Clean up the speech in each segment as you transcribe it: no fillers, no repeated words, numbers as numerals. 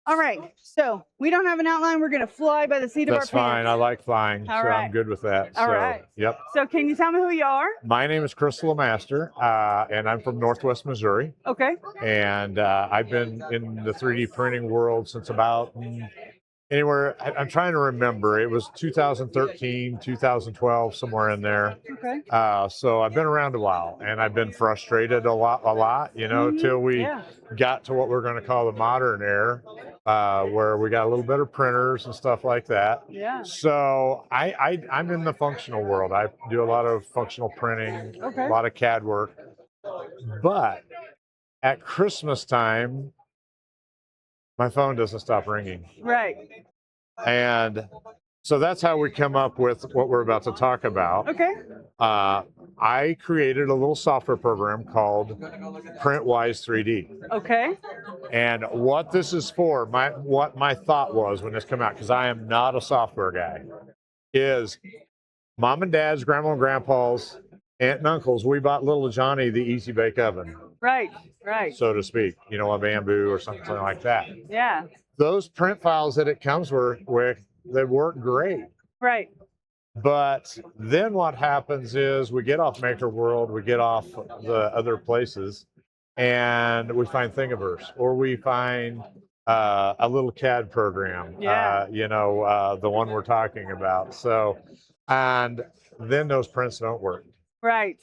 All right, so we don't have an outline. We're going to fly by the seat of our pants. That's fine. I like flying, All so right. I'm good with that. All right. Yep. So can you tell me who you are? My name is Chris Lamaster, and I'm from Northwest Missouri. Okay. And I've been in the 3D printing world since about anywhere. I'm trying to remember. It was 2013, 2012, somewhere in there. Okay. So I've been around a while, and I've been frustrated a lot, till we got to what we're going to call the modern era, where we got a little better printers and stuff like that. Yeah. So I'm in the functional world. I do a lot of functional printing, Okay. a lot of CAD work. But at Christmas time, my phone doesn't stop ringing. Right. And so that's how we come up with what we're about to talk about. Okay. I created a little software program called PrintWise 3D. Okay. And what this is for, what my thought was when this came out, because I am not a software guy, is mom and dad's, grandma and grandpa's, aunt and uncles, we bought little Johnny the Easy Bake Oven. Right, right. So to speak, a bamboo or something like that. Yeah. Those print files that it comes with, they work great. Right. But then what happens is we get off Maker World, we get off the other places, and we find Thingiverse, or we find a little CAD program, the one we're talking about. So, and then those prints don't work. Right.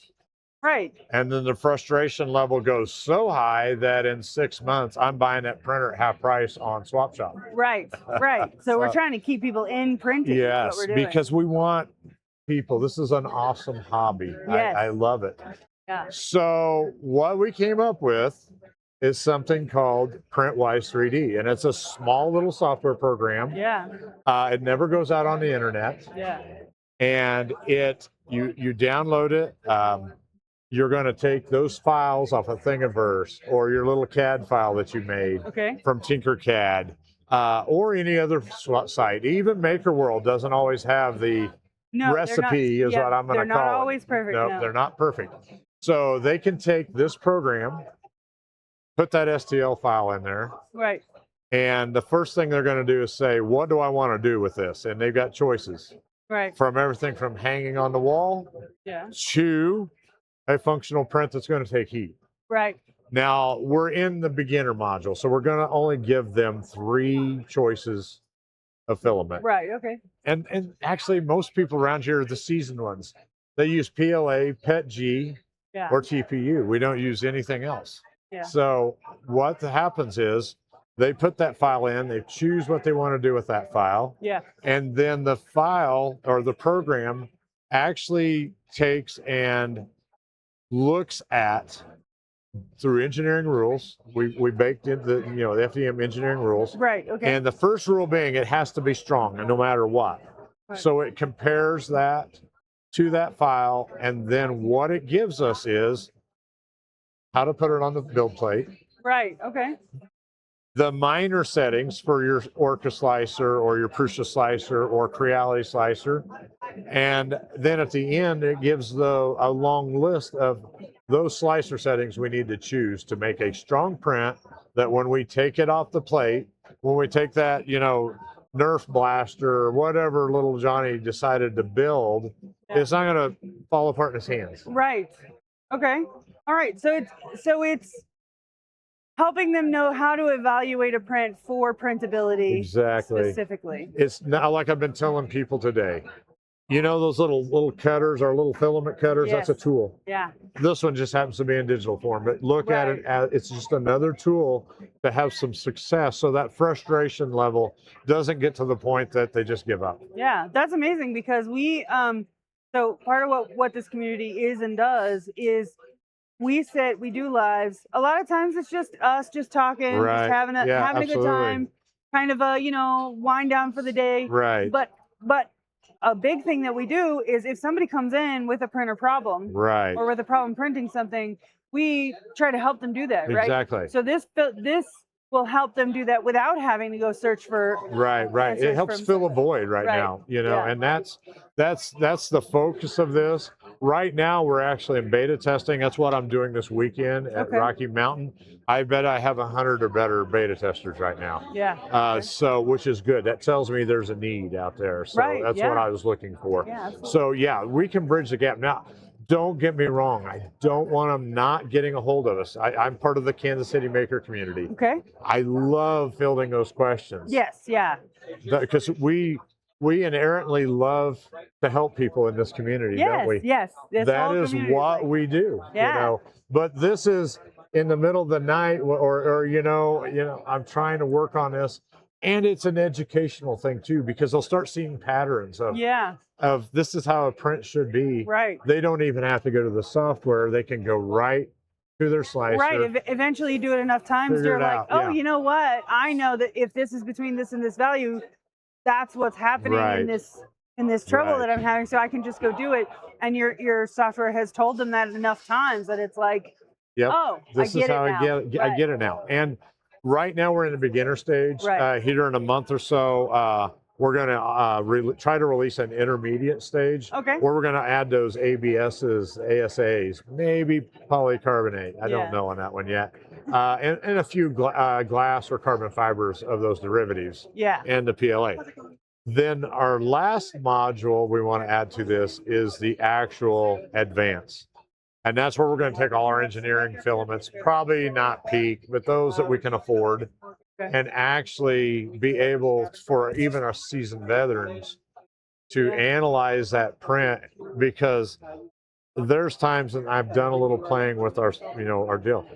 Right. And then the frustration level goes so high that in 6 months, I'm buying that printer at half price on Swap Shop. Right, right. So we're trying to keep people in printing. Yes, what we're doing. because we want people. This is an awesome hobby. Yes. I love it. Yeah. So what we came up with is something called PrintWise 3D, and it's a small little software program. Yeah. It never goes out on the internet. Yeah. And you download it. You're going to take those files off of Thingiverse or your little CAD file that you made from Tinkercad or any other site. Even MakerWorld doesn't always have the recipe, is what I'm going to call it. They're not always perfect. No, they're not perfect. So they can take this program, put that STL file in there. Right. And the first thing they're going to do is say, what do I want to do with this? And they've got choices. Right. From everything from hanging on the wall to a functional print that's going to take heat. Right. Now, we're in the beginner module, so we're going to only give them 3 choices of filament. Right, okay. And actually, most people around here are the seasoned ones. They use PLA, PETG, or TPU. We don't use anything else. Yeah. So what happens is they put that file in, they choose what they want to do with that file. Yeah. And then the file or the program actually takes and looks at, through engineering rules, we baked in the FDM engineering rules. Right, okay. And the first rule being it has to be strong no matter what. Right. So it compares that to that file, and then what it gives us is how to put it on the build plate. Right, okay. The minor settings for your Orca slicer or your Prusa slicer or Creality slicer. And then at the end, it gives a long list of those slicer settings we need to choose to make a strong print that when we take it off the plate, when we take that, Nerf blaster or whatever little Johnny decided to build, it's not going to fall apart in his hands. Right. Okay. All right. So it's helping them know how to evaluate a print for printability. Exactly. Specifically. It's not like I've been telling people today. Those little cutters or little filament cutters, that's a tool. Yeah. This one just happens to be in digital form, but look at it as it's just another tool to have some success so that frustration level doesn't get to the point that they just give up. Yeah, that's amazing because so part of what this community is and does is we do lives. A lot of times it's just us just talking, just having a good time, kind of a, wind down for the day. Right. But a big thing that we do is if somebody comes in with a printer problem, or with a problem printing something, we try to help them do that, right? Exactly. So this will help them do that without having to go search for. Right. It helps fill a void now, and that's the focus of this. right now we're actually in beta testing. That's what I'm doing this weekend at Rocky Mountain. I bet I have 100 or better beta testers right now. Yeah. So, which is good. That tells me there's a need out there. So that's what I was looking for. Yeah, absolutely. So yeah, we can bridge the gap. Now, don't get me wrong. I don't want them not getting a hold of us. I'm part of the Kansas City maker community. Okay. I love fielding those questions. Yes, yeah. Because we inherently love to help people in this community, don't we? Yes. That is what we do. Yeah. You know, but this is in the middle of the night, or you know, I'm trying to work on this, and it's an educational thing too, because they'll start seeing patterns of this is how a print should be. Right. They don't even have to go to the software; they can go right to their slicer. Right. Eventually, you do it enough times, you're like, oh, you know what? I know that if this is between this and this value, that's what's happening in this trouble that I'm having. So I can just go do it. And your software has told them that enough times that it's like, oh, this is how I get it now. And right now we're in the beginner stage. Here in a month or so, we're going to try to release an intermediate stage where we're going to add those ABSs, ASAs, maybe polycarbonate. I don't know on that one yet. And a few glass or carbon fibers of those derivatives and the PLA. Then our last module we want to add to this is the actual advance. And that's where we're going to take all our engineering filaments, probably not peak, but those that we can afford, and actually be able for even our seasoned veterans to analyze that print, because there's times that I've done a little playing with our deal.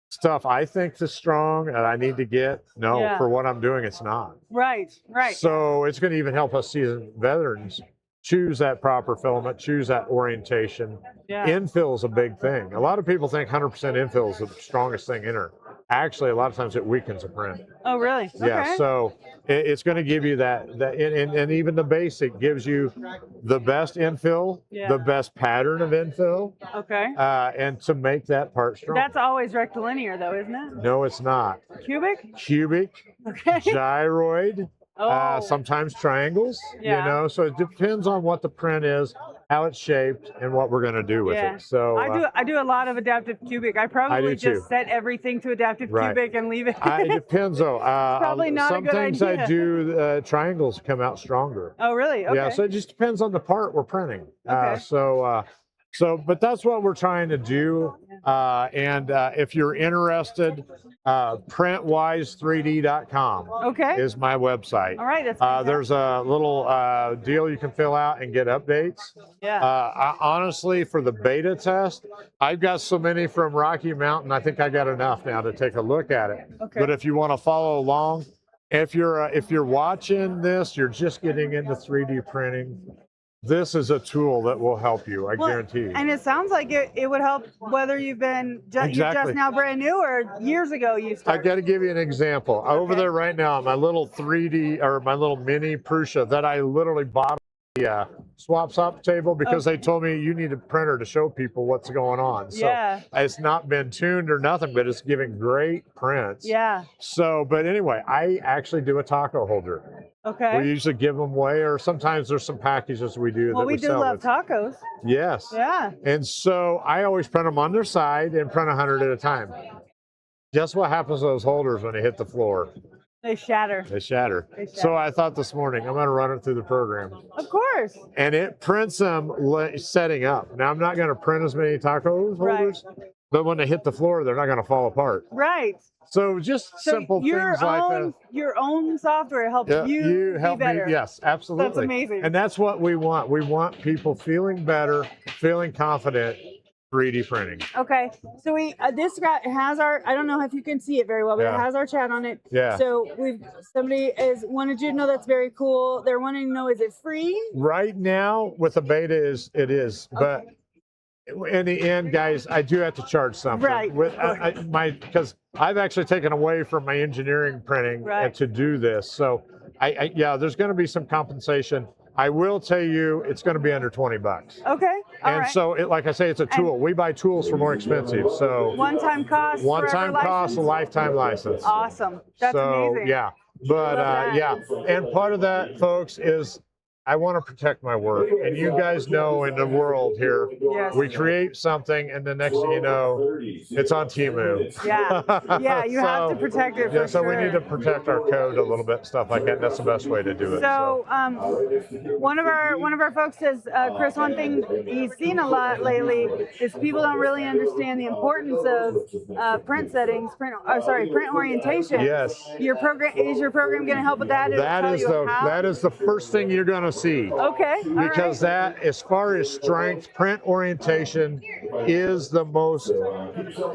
Stuff I think is strong and I need to get, for what I'm doing, it's not. Right. So it's going to even help us seasoned veterans choose that proper filament, choose that orientation. Infill is a big thing. A lot of people think 100% infill is the strongest thing in her. Actually, a lot of times it weakens a print. Oh, really? Yeah, so it's going to give you that and even the basic gives you the best infill, the best pattern of infill. And to make that part strong. That's always rectilinear though, isn't it? No, it's not. Cubic? Gyroid. Sometimes triangles, so it depends on what the print is, how it's shaped, and what we're going to do with it. So I do a lot of adaptive cubic. I probably just set everything to adaptive cubic and leave it. It depends though. Probably not a good idea. Sometimes I do triangles come out stronger. Oh, really? Okay. Yeah, so it just depends on the part we're printing. But that's what we're trying to do. And if you're interested, printwise3d.com is my website. All right, that's there's a little deal you can fill out and get updates. Honestly, for the beta test, I've got so many from Rocky Mountain, I think I got enough now to take a look at it. But if you want to follow along, if you're watching this, you're just getting into 3D printing, this is a tool that will help you, I guarantee you. And it sounds like it would help whether you've been you're just now brand new or years ago you started. I got to give you an example. Over there right now, my little 3D or my little mini Prusa that I literally bought the swap table because they told me you need a printer to show people what's going on. So it's not been tuned or nothing, but it's giving great prints. So, but anyway, I actually do a taco holder. We usually give them away, or sometimes there's some packages we do. Well, we do love tacos. Yes. Yeah. And so I always print them on their side and print 100 at a time. Guess what happens to those holders when they hit the floor? They shatter. They shatter. So I thought this morning, I'm going to run it through the program. Of course. And it prints them setting up. Now, I'm not going to print as many taco holders, but when they hit the floor, they're not going to fall apart. Right. So just simple things like that. Your own software helps you help be better. Me. Yes, absolutely. That's amazing. And that's what we want. We want people feeling better, feeling confident, 3D printing. Okay, so this guy has our, I don't know if you can see it very well, but it has our chat on it. So somebody wanted you to know that's very cool. They're wanting to know, is it free? Right now with the beta it is, but in the end, guys, I do have to charge something. Right. Because I've actually taken away from my engineering printing to do this. So there's going to be some compensation. I will tell you, it's going to be under $20. Okay. So, like I say, it's a tool. We buy tools for more expensive. So one-time cost. One-time cost, a lifetime license. Awesome. That's amazing. But and part of that, folks, is I want to protect my work. And you guys know in the world here, we create something and the next thing you know, it's on Temu. Yeah, you have to protect it for so sure. we need to protect our code a little bit and stuff like that. That's the best way to do it. So one of our folks says, Chris, one thing he's seen a lot lately is people don't really understand the importance of print settings, print orientation. Yes. Your program going to help with that? That is the first thing you're going to see. Okay. Because that, as far as strength, print orientation is the most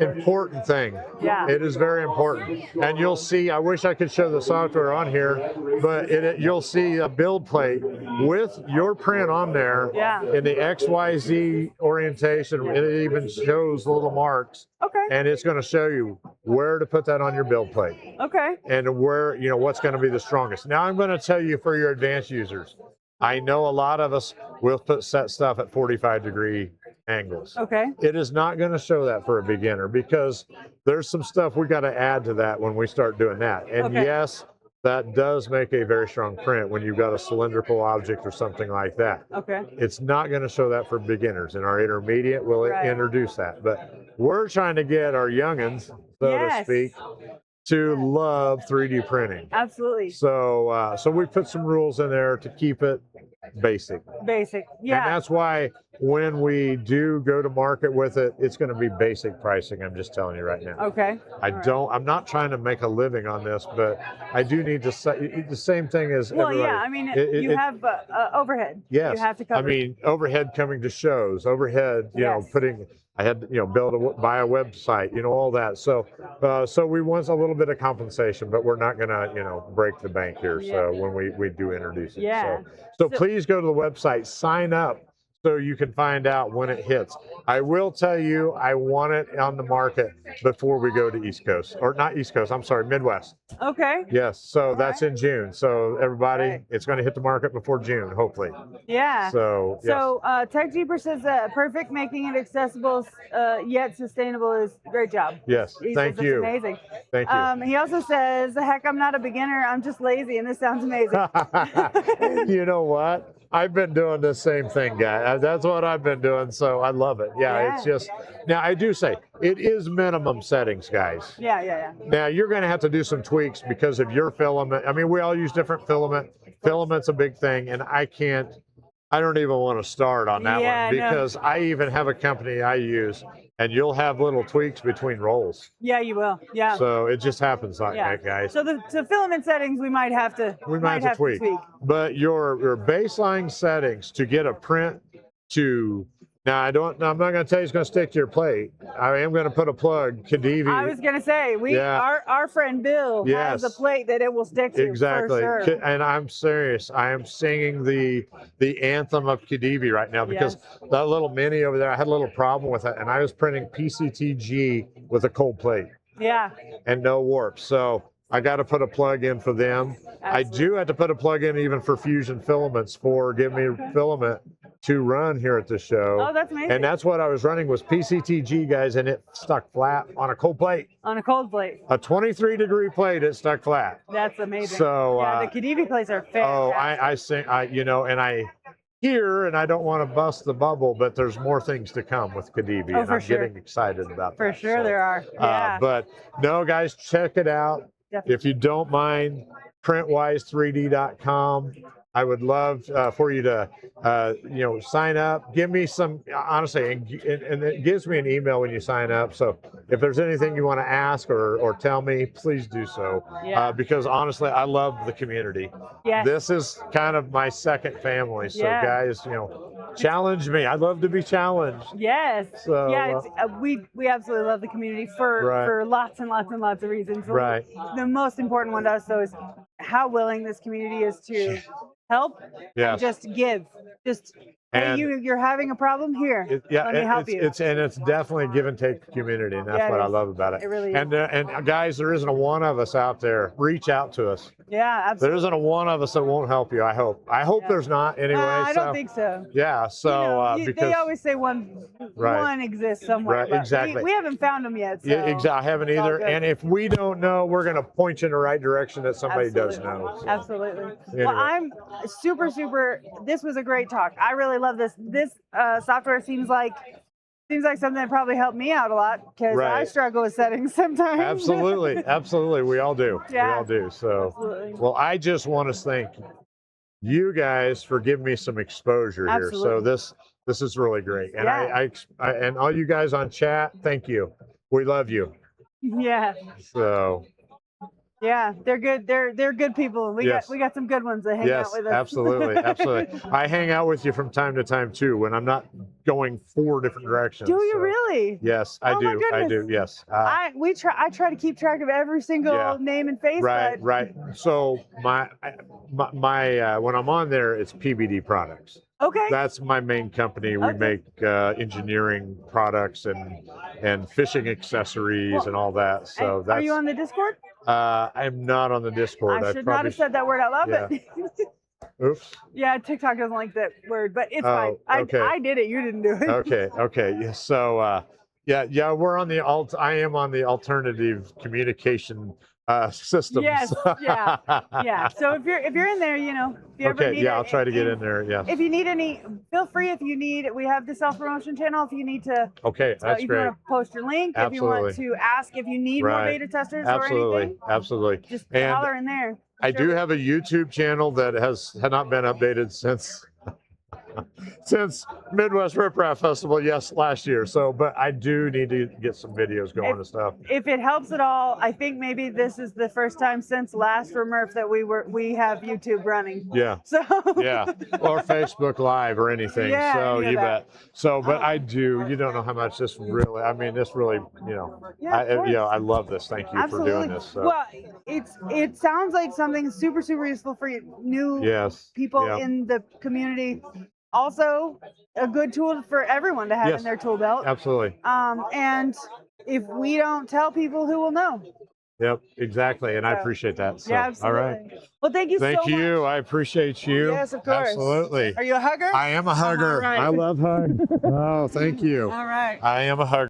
important thing. Yeah. It is very important. And you'll see, I wish I could show the software on here, but you'll see a build plate with your print on there in the XYZ orientation. It even shows little marks. Okay. And it's going to show you where to put that on your build plate. Okay. And where, what's going to be the strongest. Now I'm going to tell you for your advanced users, I know a lot of us will set stuff at 45-degree angles. Okay. It is not going to show that for a beginner because there's some stuff we got to add to that when we start doing that. And yes, that does make a very strong print when you've got a cylindrical object or something like that. Okay. It's not going to show that for beginners. In our intermediate, we'll introduce that. But we're trying to get our youngins, so to speak, to love 3D printing. Absolutely. So so we put some rules in there to keep it basic. Basic. Yeah. And that's why when we do go to market with it, it's going to be basic pricing. I'm just telling you right now. Okay. I'm not trying to make a living on this, but I do need to say the same thing as everybody. Yeah, I mean, you have overhead. Yes. You have to cover. I mean, overhead coming to shows, overhead, I had to, buy a website, all that. So, so we want a little bit of compensation, but we're not going to, break the bank here. So when we do introduce it. Yeah. So please go to the website, sign up so you can find out when it hits. I will tell you, I want it on the market before we go to East Coast, or not East Coast, I'm sorry, Midwest. Okay. Yes, so that's in June. So everybody, it's going to hit the market before June, hopefully. Yeah. So, Tech Jeeper says perfect, making it accessible yet sustainable is great job. Yes, thank you. That's amazing. Thank you. He also says, heck, I'm not a beginner, I'm just lazy, and this sounds amazing. You know what? I've been doing the same thing, guys. That's what I've been doing, so I love it. Yeah, it's just, now I do say, it is minimum settings, guys. Yeah. Now, you're going to have to do some tweaks because of your filament. I mean, we all use different filament. Filament's a big thing, and I don't even want to start on that one because I even have a company I use, and you'll have little tweaks between rolls. Yeah, you will. Yeah. So it just happens like that, guys. So the filament settings we might have to tweak. But your baseline settings to get a print to now I'm not going to tell you it's going to stick to your plate. I am going to put a plug, Khedive. I was going to say our friend Bill has a plate that it will stick to. Exactly. For sure. And I'm serious. I am singing the anthem of Khedive right now because that little mini over there, I had a little problem with it, and I was printing PCTG with a cold plate. Yeah. And no warp. So I got to put a plug in for them. Absolutely. I do have to put a plug in even for Fusion Filaments for Give Me Filament to run here at the show. Oh, that's amazing. And that's what I was running was PCTG, guys, and it stuck flat on a cold plate. On a cold plate. A 23-degree plate, it stuck flat. That's amazing. So the Khedive plates are fantastic. Oh, I sing, and I hear, and I don't want to bust the bubble, but there's more things to come with Khedive, and I'm getting excited about that. For sure, there are. Yeah. But no, guys, check it out. Definitely. If you don't mind, printwise3d.com. I would love for you to, sign up. Give me some, honestly, and it gives me an email when you sign up. So if there's anything you want to ask or tell me, please do so. Because honestly, I love the community. Yes. This is kind of my second family. So guys, challenge me. I'd love to be challenged. Yes. So, we absolutely love the community for lots and lots and lots of reasons. Right. The most important one to us, though, is how willing this community is to help and just give. Just Hey, you're having a problem here. Let me help you. It's definitely a give and take community, and that's what I love about it. It really is. And guys, there isn't a one of us out there. Reach out to us. Yeah, absolutely. There isn't a one of us that won't help you. I hope. There's not anyway. I don't think so. Yeah. So because they always say one exists somewhere. Right. Exactly. We haven't found them yet. So yeah. Exactly. I haven't either. And if we don't know, we're going to point you in the right direction that somebody does know. So. Absolutely. Anyway. Well, I'm super. This was a great talk. I really love this. This software seems like something that probably helped me out a lot because I struggle with settings sometimes. Absolutely. We all do. Yeah. We all do. So, absolutely. Well, I just want to thank you guys for giving me some exposure here. So this is really great, and I and all you guys on chat, thank you. We love you. Yeah. So. Yeah, they're good. They're good people. We got some good ones that hang out with us. Absolutely. I hang out with you from time to time too when I'm not going 4 different directions. Do you really? Yes, I do. I do. Yes. I try to keep track of every single name and face. Right. So my when I'm on there, it's PBD products. Okay. That's my main company. We make engineering products and fishing accessories and all that. So are you on the Discord? I'm not on the Discord. I should not have said that word out loud, but oops. Yeah, TikTok doesn't like that word, but it's fine. Okay. I did it. You didn't do it. Okay. Yeah, so we're on the I am on the alternative communication systems. Yes. Yeah. So if you're in there, if you ever need I'll try to get in there. Yeah. If you need any, feel free. If you need, we have the self-promotion channel. If you need to, that's if you great. want to post your link, Absolutely. if you want to ask if you need more beta testers or anything, absolutely. Just holler in there. I do have a YouTube channel that had not been updated since Midwest RMRRF Festival, last year. So, but I do need to get some videos going and stuff. If it helps at all, I think maybe this is the first time since last RMRRF that we have YouTube running. Yeah. So. Yeah. Or Facebook Live or anything. Yeah. So you bet. So, but I do. You don't know how much this really. I mean, this really. I love this. Thank you for doing this. So. Well, it sounds like something super useful for new people in the community. Also, a good tool for everyone to have in their tool belt. Absolutely. And if we don't tell people, who will know? Yep, exactly. And I appreciate that. So, absolutely. All right. Well, thank you so much. Thank you. I appreciate you. Yes, of course. Absolutely. Are you a hugger? I am a hugger. All right. I love hugs. Oh, thank you. All right. I am a hugger.